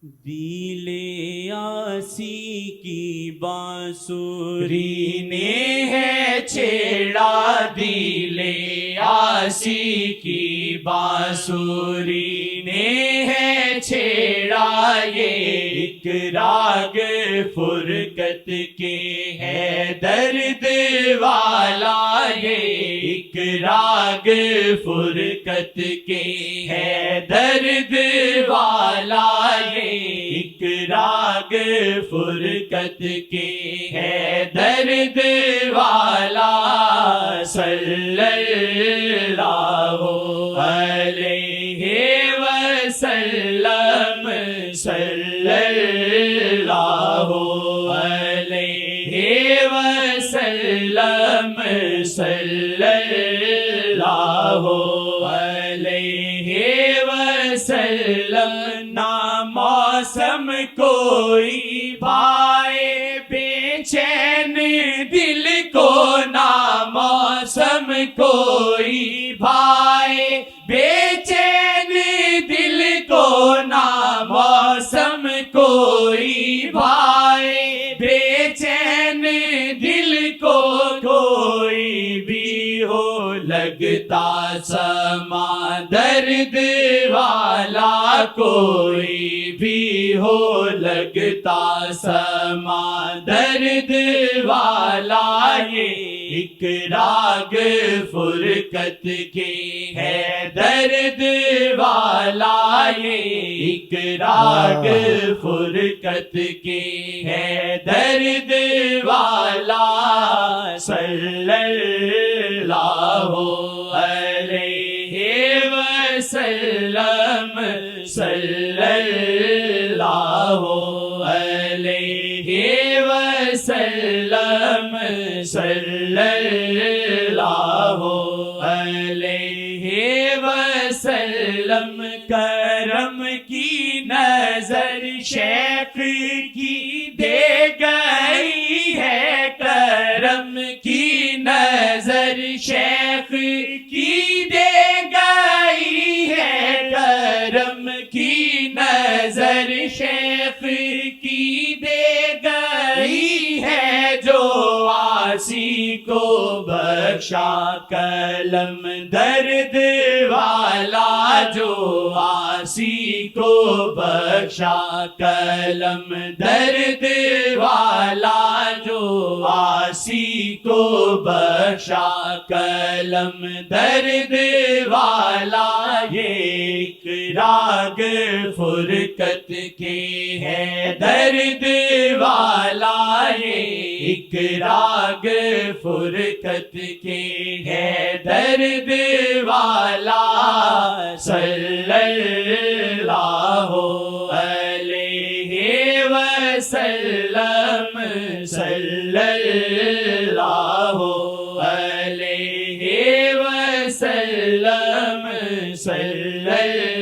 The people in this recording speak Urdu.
دل آسی کی بانسری نے ہے چھیڑا، دل آسی کی بانسری نے ہے چھیڑا، یہ ایک راگ فرقت کے ہے درد والا، یہ ایک راگ فرقت کے ہے درد والا، یہ ایک راگ فرقت کے ہے درد والا۔ صلی اللہ علیہ وسلم، صلی اللہ علیہ وسلم، صلی اللہ علیہ وسلم۔ نہ موسم کوئی بھائے بے چین دل کو، نہ موسم کوئی بھائے بے چین دل کو، نہ موسم کوئی بھائے بے چین دل کو، کوئی بھی ہو لگتا سما درد والا، کوئی بھی ہو لگتا سما درد والا، یہ ایک راگ فرقت کے ہے درد والا، یہ ایک راگ فرقت کے ہے درد والا۔ صلی اللہ علیہ وسلم، صلی اللہ علیہ وسلم، صلی اللہ علیہ وسلم۔ کرم کی نظر شیخ کی دے گئی ہے، کرم کی نظر شیخ کی دے گئی ہے، کرم کی نظر شیخ کی دے گئی ہے، جو آسی کو بخشا قلم درد والا، جو آسی کو بخشا قلم درد والا، جو آسی کو بخشا قلم درد والا، یہ ایک راگ فرقت کے ہے درد والا، یہ ایک راگ فرقت کے ہے درد والا۔ صلی اللہ علیہ وسلم، صلی اللہ علیہ وسلم، صلی